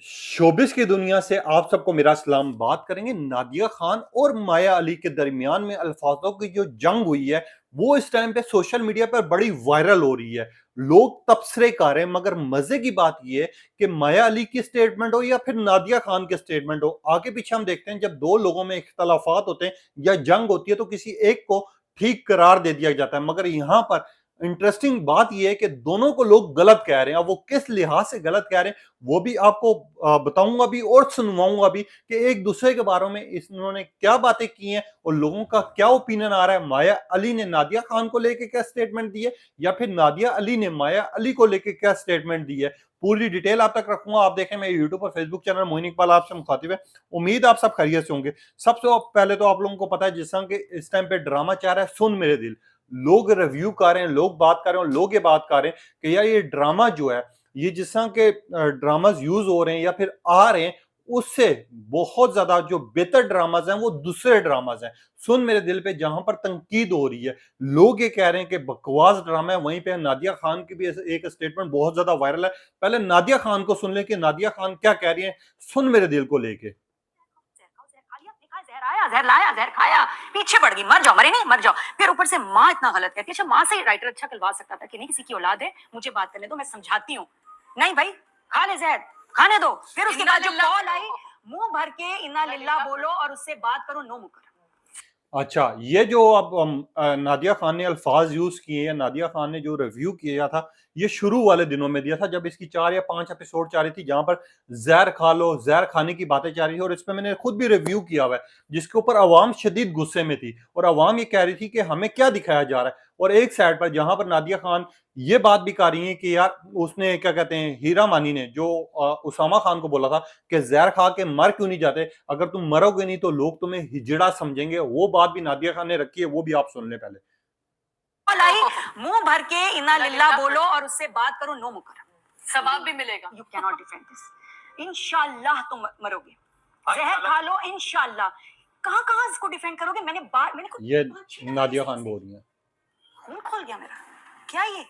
Showbiz की दुनिया से आप सबको मेरा सलाम। बात करेंगे नादिया खान और माया अली के दरमियान में अल्फाजों की जो जंग हुई है, वो इस टाइम पे सोशल मीडिया पर बड़ी वायरल हो रही है। लोग तबसरे कर रहे हैं, मगर मजे की बात यह है कि माया अली की स्टेटमेंट हो या फिर नादिया खान के स्टेटमेंट हो, आगे पीछे हम देखते हैं जब दो लोगों में इख्तलाफात होते हैं या जंग होती है तो किसी एक को ठीक करार दे दिया जाता है। मगर यहां पर इंटरेस्टिंग बात यह है कि दोनों को लोग गलत कह रहे हैं। अब वो किस लिहाज से गलत कह रहे हैं वो भी आपको बताऊंगा भी और सुनवाऊंगा भी कि एक दूसरे के बारे में इन्होंने क्या बातें की हैं और लोगों का क्या ओपिनियन आ रहा है। माया अली ने नादिया खान को लेके क्या स्टेटमेंट दी है या फिर नादिया अली ने माया अली को लेके क्या स्टेटमेंट दी है, पूरी डिटेल आप तक रखूंगा। आप देखें मेरे यूट्यूब और फेसबुक चैनल मोइन इकबाल आपसे मुखातिब है। उम्मीद आप सब खैरियत से होंगे। सबसे पहले तो आप लोगों को पता है जिस तरह के इस टाइम पे ड्रामा चाह रहा है सुन मेरे दिल, लोग रिव्यू कर रहे हैं, लोग बात कर रहे हैं और लोग ये बात कर रहे हैं कि यार ये ड्रामा जो है, ये जिस तरह के ड्रामाज यूज हो रहे हैं या फिर आ रहे हैं, उससे बहुत ज्यादा जो बेहतर ड्रामाज हैं वो दूसरे ड्रामाज हैं। सुन मेरे दिल पे जहां पर तनकीद हो रही है, लोग ये कह रहे हैं कि बकवास ड्रामा है। वहीं पे नादिया खान की भी एक स्टेटमेंट बहुत ज्यादा वायरल है। पहले नादिया खान को सुन ले कि नादिया खान क्या कह रही है, सुन मेरे दिल को लेके। जहर लाया, जहर खाया, पीछे पड़ गई, मर जाओ, मरे नहीं, मर जाओ। फिर ऊपर से माँ इतना गलत कहती है। अच्छा, माँ से राइटर अच्छा कहलवा सकता था कि नहीं, किसी की औलाद है, मुझे बात करने दो, मैं समझाती हूँ। नहीं भाई, खा ले जहर, खाने दो। फिर उसके बाद जो कॉल आई, मुंह भर के इन्ना लिल्ला बोलो और उससे बात करो, नो मुकर। अच्छा, ये जो अब नादिया खान ने अल्फाज यूज किए हैं, नादिया खान ने जो रिव्यू किया था, ये शुरू वाले दिनों में दिया था जब इसकी 4 या 5 एपिसोड जा रही थी, जहां पर जहर खा लो, जहर खाने की बातें जा रही थी। और इस पे मैंने खुद भी रिव्यू किया हुआ है, जिसके ऊपर अवाम शदीद गुस्से में थी और अवाम ये कह रही थी कि हमें क्या दिखाया जा रहा है। और एक साइड पर जहां पर नादिया खान ये बात भी कह रही है कि यार उसने क्या कहते हैं, हीरा मानी ने जो उसामा खान को बोला था कि जहर खा के मर क्यों नहीं जाते, अगर तुम मरोगे नहीं तो लोग तुम्हें हिजड़ा समझेंगे, वो बात भी नादिया खान ने रखी है, वो भी आप सुन ले पहले। मुंह भर के इन्ना लिल्ला बोलो और उससे बात करो, नो मुकर, सवाब भी मिलेगा। You can not defend this. इंशाल्लाह तुम मरोगे, जहर खा लो, इंशाल्लाह। कहां कहां इसको डिफेंड करोगे? मैंने ये नादिया खान बोल रही है। खून खोल गया मेरा। क्या ये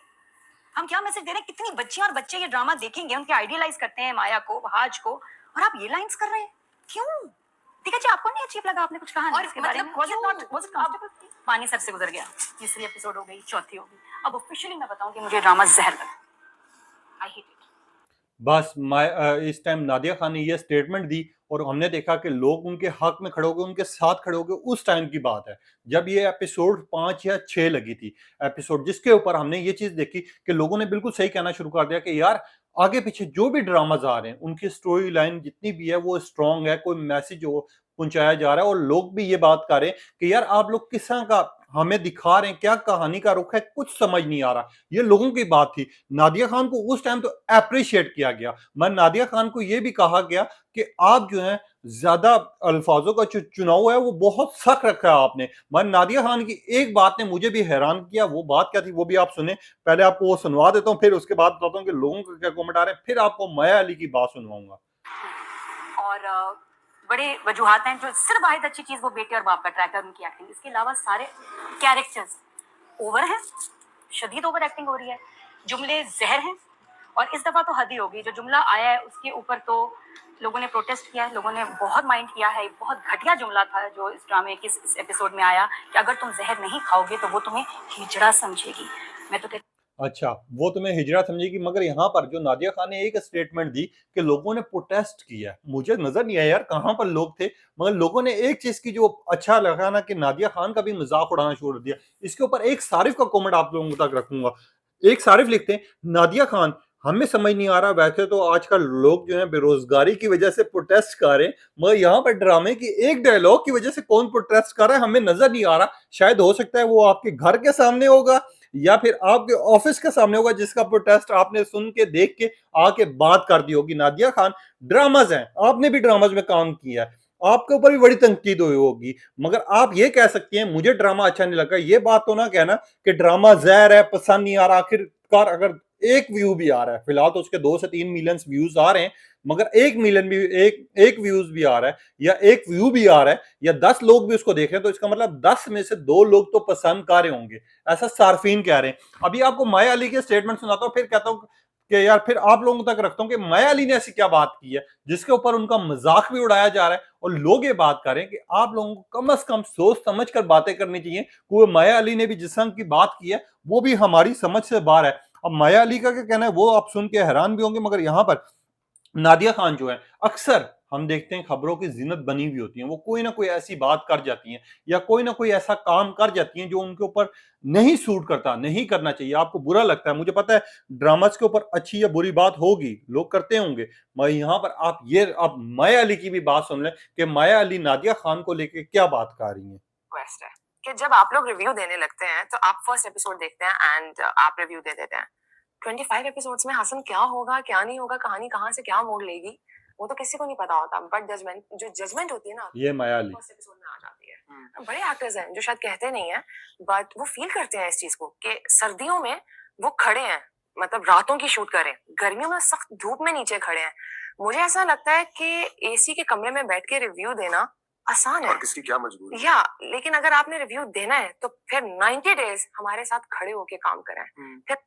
हम क्या मैसेज दे रहे हैं? कितनी बच्चियां और बच्चे ये ड्रामा देखेंगे, उनके आइडियलाइज करते हैं माया को, हाज को, और आप ये लाइंस कर रहे हैं क्यों? ठीक है जी, आपको नहीं अजीब लगा? आपने कुछ कहा और इसके बारे में? Was it not- was it comfortable? अब पानी सर से गुजर गया। तीसरी एपिसोड हो गई, चौथी हो गई, अब ऑफिशियली मैं बताऊं कि मुझे ड्रामा जहर लगा। I hate it. बस इस टाइम नादिया खान ने ये स्टेटमेंट दी और हमने देखा कि लोग उनके हक में खड़े हो गए, उनके साथ खड़े हो गए। उस टाइम की बात है जब ये एपिसोड 5 या 6 लगी थी एपिसोड, जिसके ऊपर हमने ये चीज देखी कि लोगों ने बिल्कुल सही कहना शुरू कर दिया कि यार आगे पीछे जो भी ड्रामाज आ रहे हैं उनकी स्टोरी लाइन जितनी भी है वो स्ट्रांग है, कोई मैसेज हो पहुंचाया जा रहा है। और लोग भी ये बात कर रहे हैं कि यार आप लोग किस तरह का हमें दिखा रहे हैं, क्या कहानी का रुख है, कुछ समझ नहीं आ रहा। ये लोगों की बात थी। नादिया खान को उस टाइम तो अप्रिशिएट किया गया। मैं नादिया खान को यह भी कहा गया कि आप जो है ज्यादा अल्फाजों का चुनाव है वो बहुत सख्त रखा है आपने। मैं नादिया खान की एक बात ने मुझे भी हैरान किया। वो बात क्या थी वो भी आप सुने। पहले आपको वो सुनवा देता हूँ, फिर उसके बाद बताता हूँ कि लोगों के क्या कमेंट आ रहे हैं, फिर आपको माया अली की बात सुनवाऊंगा। और बड़े वजूहात हैं, जो सिर्फ वाहिद अच्छी चीज वो बेटे और बाप का ट्रैक है, उनकी एक्टिंग। इसके अलावा सारे कैरेक्टर्स ओवर हैं, शदीद ओवर एक्टिंग हो रही है, जुमले जहर हैं। और इस दफा तो हद ही होगी, जो जुमला आया है उसके ऊपर तो लोगों ने प्रोटेस्ट किया है, लोगों ने बहुत माइंड किया है। बहुत घटिया जुमला था जो इस ड्रामे के इस एपिसोड में आया कि अगर तुम जहर नहीं खाओगे तो वो तुम्हें हिजड़ा समझेगी। मैं तो अच्छा, वो तुम्हें हिजड़ा समझेगी। मगर यहाँ पर जो नादिया खान ने एक स्टेटमेंट दी कि लोगों ने प्रोटेस्ट किया है, मुझे नजर नहीं आया यार कहाँ पर लोग थे। मगर लोगों ने एक चीज की जो अच्छा लगा ना कि नादिया खान का भी मजाक उड़ाना शुरू कर दिया। इसके ऊपर एक सारिफ का कमेंट आप लोगों तक रखूंगा। एक सारिफ लिखते हैं, नादिया खान हमें समझ नहीं आ रहा, वैसे तो आजकल लोग जो है बेरोजगारी की वजह से प्रोटेस्ट कर रहे हैं, मगर यहाँ पर ड्रामे की एक डायलॉग की वजह से कौन प्रोटेस्ट कर रहा है हमें नजर नहीं आ रहा। शायद हो सकता है वो आपके घर के सामने होगा या फिर आपके ऑफिस के सामने होगा, जिसका प्रोटेस्ट आपने सुन के देख के आके बात कर दी होगी। नादिया खान, ड्रामाज हैं, आपने भी ड्रामाज में काम किया है, आपके ऊपर भी बड़ी तनकीद हुई होगी, मगर आप ये कह सकती हैं मुझे ड्रामा अच्छा नहीं लगा। ये बात तो ना कहना कि ड्रामा जहर है, पसंद नहीं आ रहा। आखिरकार अगर एक व्यू भी आ रहा है, फिलहाल तो उसके 2 से 3 मिलियन व्यूज आ रहे हैं, मगर 1 मिलियन भी एक व्यूज भी आ रहा है या एक व्यू भी आ रहा है या 10 लोग भी उसको देख रहे हैं, तो इसका मतलब 10 में से 2 लोग तो पसंद कर रहे होंगे, ऐसा सार्फिन कह रहे हैं। अभी आपको माया अली के स्टेटमेंट सुनाता हूं, फिर कहता हूं कि यार फिर आप लोगों तक रखता हूं कि माया अली ने ऐसी क्या बात की है जिसके ऊपर उनका मजाक भी उड़ाया जा रहा है, और लोग ये बात कर रहे हैं कि आप लोगों को कम से कम सोच समझ कर बातें करनी चाहिए। वो माया अली ने भी जिस रंग की बात की है वो भी हमारी समझ से बाहर है। अब माया अली का क्या कहना है वो आप सुन के हैरान भी होंगे, मगर यहाँ पर नादिया खान जो है, अक्सर हम देखते हैं खबरों की ज़ीनत बनी हुई होती हैं, वो कोई ना कोई ऐसी बात कर जाती हैं या कोई ना कोई ऐसा काम कर जाती हैं जो उनके ऊपर नहीं सूट करता, नहीं करना चाहिए, आपको बुरा लगता है। मुझे पता है ड्रामास के ऊपर अच्छी या बुरी बात होगी, लोग करते होंगे, मगर यहाँ पर आप माया अली की भी बात सुन लें कि माया अली नादिया खान को लेके क्या बात कर रही हैं। रिक्वेस्ट है कि जब आप लोग रिव्यू देने लगते हैं तो आप फर्स्ट एपिसोड देखते हैं एंड आप रिव्यू दे देते हैं। 25 एपिसोड्स में हसन क्या होगा क्या नहीं होगा, कहानी कहाँ से क्या मोड़ लेगी, वो तो किसी को नहीं पता होता, बट जजमेंट होती है ना, ये माया अली। फर्स्ट एपिसोड में आ जाती है। बड़े एक्टर्स हैं जो शायद कहते नहीं है, बट वो फील करते हैं इस चीज को कि सर्दियों में वो खड़े हैं, मतलब रातों की शूट करें, गर्मियों में सख्त धूप में नीचे खड़े हैं। मुझे ऐसा लगता है कि एसी के कमरे में बैठ के रिव्यू देना आसान है, और किसकी क्या मजबूरी या लेकिन अगर आपने रिव्यू देना है तो फिर 90 डेज हमारे साथ खड़े होके काम करें। फिर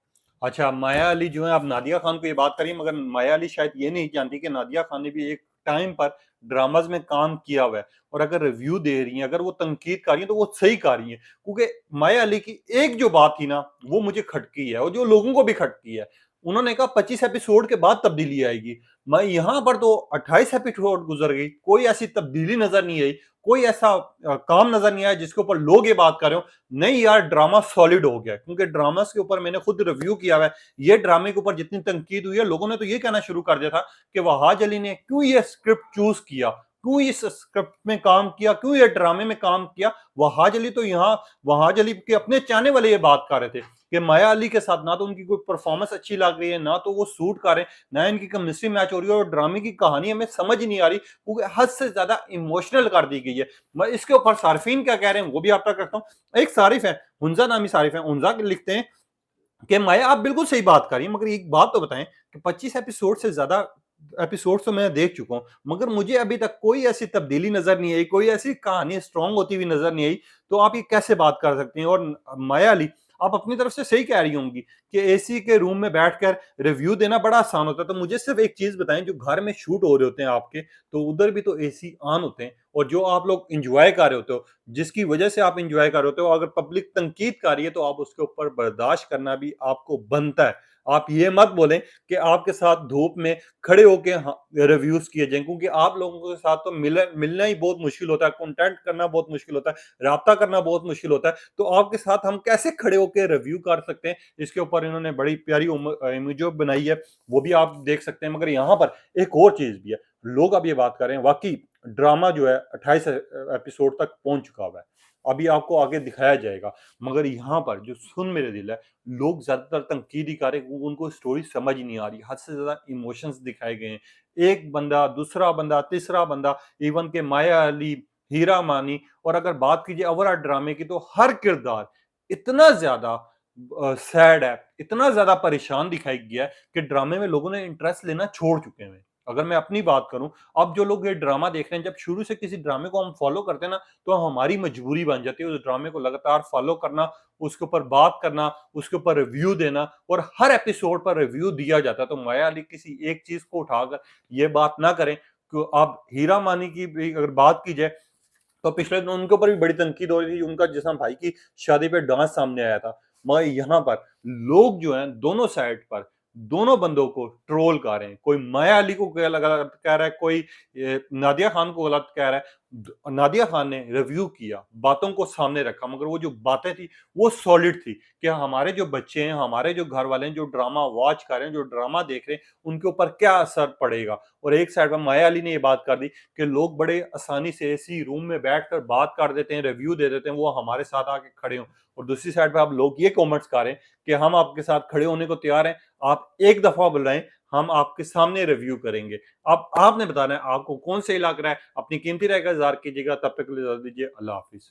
अच्छा, माया अली जो है, आप नादिया खान को ये बात करिए, मगर माया अली शायद ये नहीं जानती कि नादिया खान ने भी एक टाइम पर ड्रामाज में काम किया हुआ है, और अगर रिव्यू दे रही हैं, अगर वो तनकीद कर रही हैं तो वो सही कर रही हैं, क्योंकि माया अली की एक जो बात थी ना वो मुझे खटकी है और जो लोगों को भी खटकी है। उन्होंने कहा 25 एपिसोड के बाद तब्दीली आएगी। मैं यहाँ पर तो 28 एपिसोड गुजर गई, कोई ऐसी तब्दीली नजर नहीं आई, कोई ऐसा काम नजर नहीं आया जिसके ऊपर लोग ये बात कर रहे हो नहीं यार ड्रामा सॉलिड हो गया। क्योंकि ड्रामास के ऊपर मैंने खुद रिव्यू किया हुआ है, ये ड्रामे के ऊपर जितनी तनकीद हुई है लोगों ने तो ये कहना शुरू कर दिया था कि वहाज अली ने क्यों ये स्क्रिप्ट चूज किया, क्यों इस स्क्रिप्ट में काम किया, क्यों ये ड्रामे में काम किया। वहाज अली तो यहाँ वहाज अली के अपने चाहने वाले ये बात कर रहे थे कि माया अली के साथ ना तो उनकी कोई परफॉर्मेंस अच्छी लग रही है, ना तो वो सूट कर रहे हैं, ना इनकी केमिस्ट्री मैच हो रही है, और ड्रामे की कहानी हमें समझ नहीं आ रही क्योंकि हद से ज्यादा इमोशनल कर दी गई है। मैं इसके ऊपर सार्फिन क्या कह रहे हैं वो भी आप तक रखता हूँ। एक सारिफ है, हुंजा नामी सारिफ है, हुंजा लिखते हैं कि माया आप बिल्कुल सही बात कर रही हैं, मगर एक बात तो बताएं कि 25 एपिसोड से ज्यादा एपिसोड तो मैं देख चुका हूं, मगर मुझे अभी तक कोई ऐसी तब्दीली नजर नहीं आई, कोई ऐसी कहानी स्ट्रांग होती हुई नजर नहीं आई। तो आप ये कैसे बात कर सकते हैं। और माया अली आप अपनी तरफ से सही कह रही होंगी कि एसी के रूम में बैठकर रिव्यू देना बड़ा आसान होता है। तो मुझे सिर्फ एक चीज बताएं, जो घर में शूट हो रहे होते हैं आपके, तो उधर भी तो एसी ऑन होते हैं, और जो आप लोग इंजॉय कर रहे होते हो, जिसकी वजह से आप इंजॉय कर रहे होते हो, अगर पब्लिक तनकीद कर रही है तो आप उसके ऊपर बर्दाश्त करना भी आपको बनता है। आप ये मत बोलें कि आपके साथ धूप में खड़े होकर रिव्यूज किए जाएं, क्योंकि आप लोगों के साथ तो मिलना ही बहुत मुश्किल होता है, कंटेंट करना बहुत मुश्किल होता है, राब्ता करना बहुत मुश्किल होता है। तो आपके साथ हम कैसे खड़े होकर रिव्यू कर सकते हैं, इसके ऊपर इन्होंने बड़ी प्यारी इमेज बनाई है, वो भी आप देख सकते हैं। मगर यहाँ पर एक और चीज भी है, लोग अब ये बात कर रहे हैं वाकई ड्रामा जो है 28 एपिसोड तक पहुंच चुका हुआ है, अभी आपको आगे दिखाया जाएगा, मगर यहाँ पर जो सुन मेरे दिल है, लोग ज्यादातर तनकीद ही कर रहे हैं, उनको स्टोरी समझ ही नहीं आ रही, हद से ज्यादा इमोशंस दिखाए गए हैं। एक बंदा, दूसरा बंदा, तीसरा बंदा, इवन के माया अली, हीरा मानी, और अगर बात कीजिए अवरा ड्रामे की तो हर किरदार इतना ज्यादा सैड है, इतना ज्यादा परेशान दिखाई गया है कि ड्रामे में लोगों ने इंटरेस्ट लेना छोड़ चुके हैं। अगर मैं अपनी बात करूं, अब जो लोग ये ड्रामा देख रहे हैं, जब शुरू से किसी ड्रामे को हम फॉलो करते हैं ना, तो हमारी मजबूरी बन जाती है उस ड्रामे को लगातार फॉलो करना, उसके ऊपर बात करना, उसके ऊपर रिव्यू देना, और हर एपिसोड पर रिव्यू दिया जाता है। तो माया अली किसी एक चीज को उठाकर ये बात ना करें कि आप हीरा मानी की भी अगर बात की जाए तो पिछले दिन उनके ऊपर भी बड़ी तनकीद हो रही थी, उनका जिसम भाई की शादी पे डांस सामने आया था, मगर यहाँ पर लोग जो हैं दोनों साइड पर दोनों बंदों को ट्रोल कर रहे हैं। कोई माया अली को गलत कह रहा है, कोई नादिया खान को गलत कह रहा है। नादिया खान ने रिव्यू किया, बातों को सामने रखा, मगर वो जो बातें थी वो सॉलिड थी कि हमारे जो बच्चे हैं, हमारे जो घर वाले हैं, जो ड्रामा वॉच कर रहे हैं, जो ड्रामा देख रहे हैं, उनके ऊपर क्या असर पड़ेगा। और एक साइड पर माया अली ने ये बात कर दी कि लोग बड़े आसानी से एसी रूम में बैठकर बात कर देते हैं, रिव्यू दे देते हैं, वो हमारे साथ आके खड़े हों। और दूसरी साइड पर आप लोग ये कमेंट्स कर रहे हैं कि हम आपके साथ खड़े होने को तैयार हैं, आप एक दफा बुलाएं, हम आपके सामने रिव्यू करेंगे। अब आपने बताना है आपको कौन सही लग रहा है। अपनी कीमती राय का इज़हार कीजिएगा। तब तक के लिए इजाज़त दीजिए। अल्लाह हाफिज।